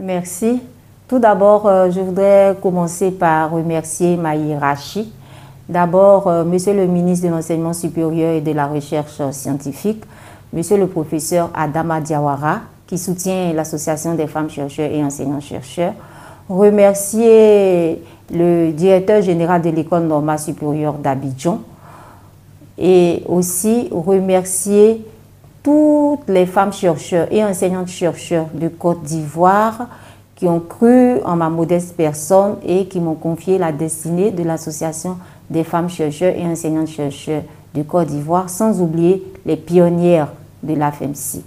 Merci. Tout d'abord, je voudrais commencer par remercier ma hiérarchie. D'abord, Monsieur le ministre de l'Enseignement supérieur et de la Recherche scientifique, Monsieur le professeur Adama Diawara, qui soutient l'Association des femmes chercheurs et enseignants-chercheurs. Remercier le directeur général de l'École normale supérieure d'Abidjan. Et aussi remercier toutes les femmes chercheurs et enseignantes-chercheurs de Côte d'Ivoire qui ont cru en ma modeste personne et qui m'ont confié la destinée de l'Association des femmes chercheurs et enseignantes-chercheurs de Côte d'Ivoire, sans oublier les pionnières de l'AFEMSI.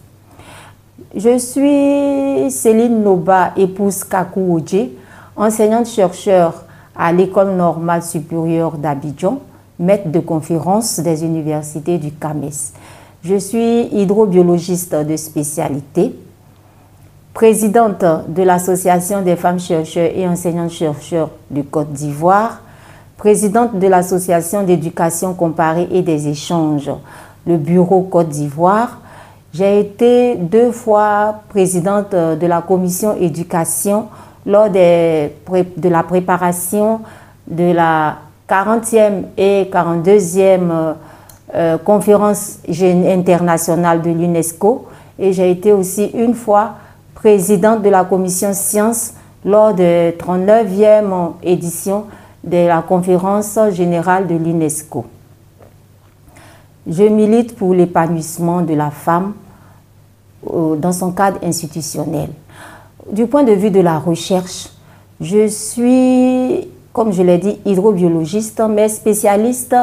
Je suis Céline Noba, épouse Kakou Odje, enseignante-chercheur à l'École normale supérieure d'Abidjan, maître de conférence des universités du CAMES. Je suis hydrobiologiste de spécialité, présidente de l'Association des femmes chercheurs et enseignantes-chercheurs de Côte d'Ivoire, présidente de l'Association d'éducation comparée et des échanges, le Bureau Côte d'Ivoire. J'ai été 2 fois présidente de la commission éducation lors de la préparation de la 40e et 42e conférence internationale de l'UNESCO, et j'ai été aussi 1 fois présidente de la commission sciences lors de la 39e édition de la conférence générale de l'UNESCO. Je milite pour l'épanouissement de la femme dans son cadre institutionnel. Du point de vue de la recherche, je suis, comme je l'ai dit, hydrobiologiste, mais spécialiste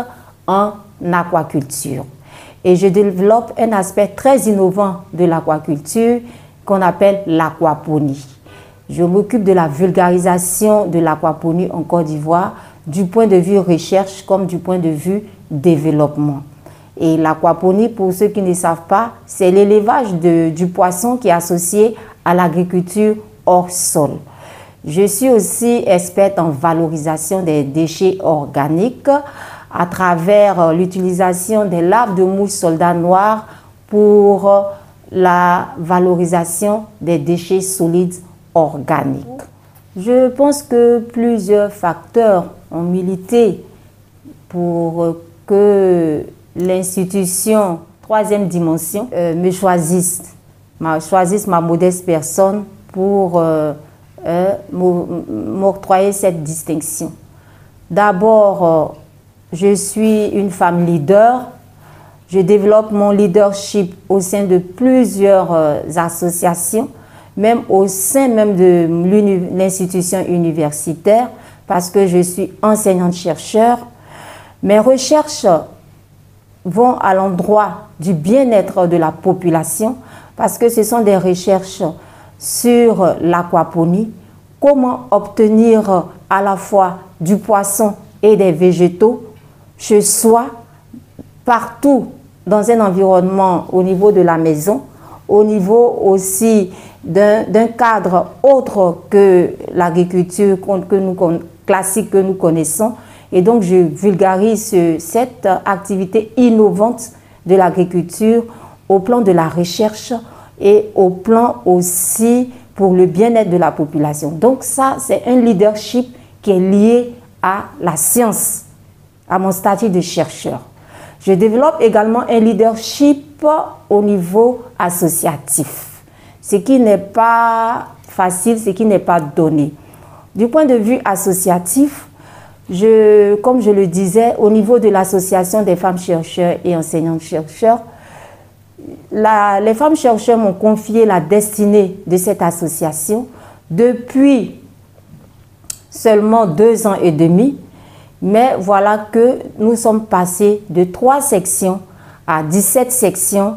en aquaculture. Et je développe un aspect très innovant de l'aquaculture qu'on appelle l'aquaponie. Je m'occupe de la vulgarisation de l'aquaponie en Côte d'Ivoire du point de vue recherche comme du point de vue développement. Et l'aquaponie, pour ceux qui ne savent pas, c'est l'élevage du poisson qui est associé à l'agriculture hors sol. Je suis aussi experte en valorisation des déchets organiques à travers l'utilisation des larves de mouches soldats noirs pour la valorisation des déchets solides organiques. Je pense que plusieurs facteurs ont milité pour que l'institution 3e dimension me choisisse ma modeste personne pour m'octroyer cette distinction. D'abord, je suis une femme leader. Je développe mon leadership au sein de plusieurs associations, même au sein même de l'institution universitaire, parce que je suis enseignante-chercheur. Mes recherches vont à l'endroit du bien-être de la population, parce que ce sont des recherches sur l'aquaponie, comment obtenir à la fois du poisson et des végétaux chez soi, partout dans un environnement au niveau de la maison, au niveau aussi d'un cadre autre que l'agriculture classique que nous connaissons. Et donc, je vulgarise cette activité innovante de l'agriculture au plan de la recherche et au plan aussi pour le bien-être de la population. Donc ça, c'est un leadership qui est lié à la science, à mon statut de chercheur. Je développe également un leadership au niveau associatif, ce qui n'est pas facile, ce qui n'est pas donné. Du point de vue associatif, comme je le disais, au niveau de l'Association des femmes chercheurs et enseignantes-chercheurs, les femmes chercheurs m'ont confié la destinée de cette association depuis seulement 2 ans et demi, mais voilà que nous sommes passés de 3 sections à 17 sections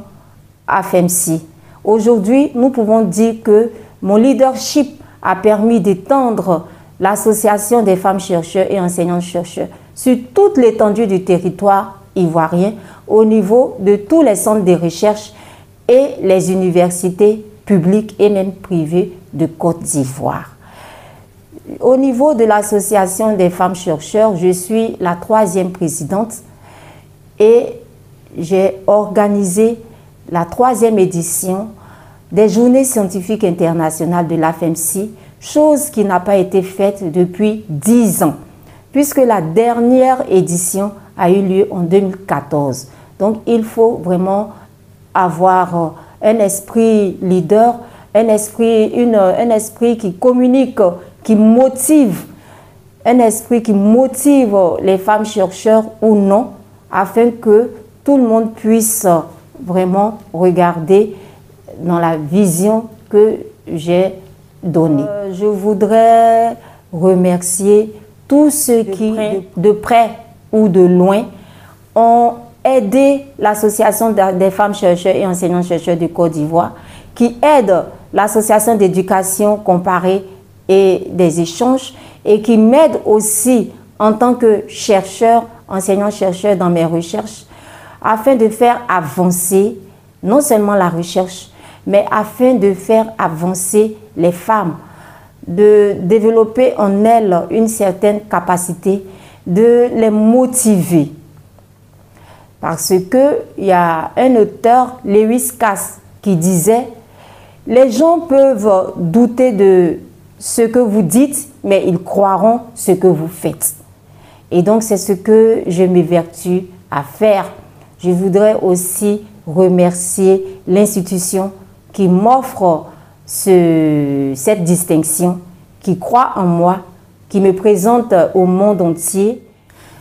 à FEMSI. Aujourd'hui, nous pouvons dire que mon leadership a permis d'étendre l'Association des femmes chercheurs et enseignantes-chercheurs sur toute l'étendue du territoire ivoirien, au niveau de tous les centres de recherche et les universités publiques et même privées de Côte d'Ivoire. Au niveau de l'Association des femmes chercheurs, je suis la 3e présidente et j'ai organisé la 3e édition des journées scientifiques internationales de l'AFEMSI, chose qui n'a pas été faite depuis 10 ans, puisque la dernière édition a eu lieu en 2014. Donc, il faut vraiment avoir un esprit leader, un esprit qui communique, qui motive, un esprit qui motive les femmes chercheurs ou non, afin que tout le monde puisse vraiment regarder dans la vision que j'ai donnée. Je voudrais remercier tous ceux qui, de près ou de loin, ont aidé l'Association des femmes chercheurs et enseignants-chercheurs de Côte d'Ivoire, qui aide l'Association d'éducation comparée et des échanges, et qui m'aide aussi en tant que chercheur, enseignant-chercheur dans mes recherches, afin de faire avancer non seulement la recherche, mais afin de faire avancer les femmes, de développer en elles une certaine capacité, de les motiver. Parce qu'il y a un auteur, Lewis Cass, qui disait « Les gens peuvent douter de ce que vous dites, mais ils croiront ce que vous faites. » Et donc, c'est ce que je m'évertue à faire. Je voudrais aussi remercier l'institution qui m'offre cette distinction, qui croit en moi, qui me présente au monde entier.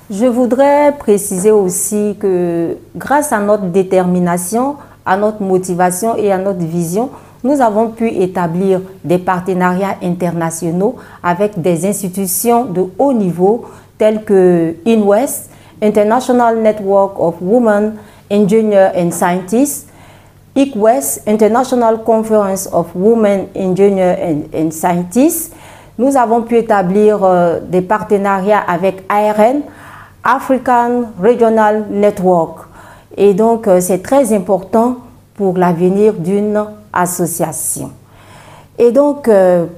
Je voudrais préciser aussi que grâce à notre détermination, à notre motivation et à notre vision, nous avons pu établir des partenariats internationaux avec des institutions de haut niveau telles que INWEST, International Network of Women Engineers and Scientists, ICWEST, International Conference of Women Engineers and Scientists. Nous avons pu établir des partenariats avec ARN, African Regional Network. Et donc, c'est très important pour l'avenir d'une association. Et donc,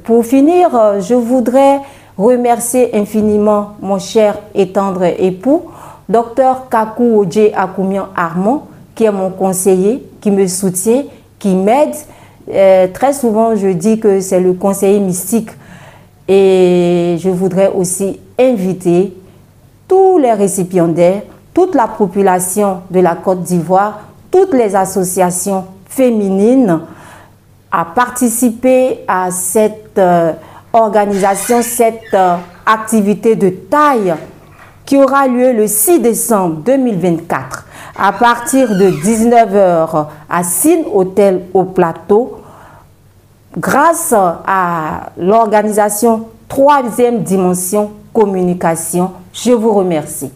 pour finir, je voudrais remercier infiniment mon cher et tendre époux, Dr Kakou Odje Akoumian Armand, qui est mon conseiller, qui me soutient, qui m'aide. Très souvent, je dis que c'est le conseiller mystique. Et je voudrais aussi inviter tous les récipiendaires, toute la population de la Côte d'Ivoire, toutes les associations féminines à participer à cette organisation, cette activité de taille qui aura lieu le 6 décembre 2024 à partir de 19h à Sine Hôtel au Plateau, grâce à l'organisation 3e Dimension Communication. Je vous remercie.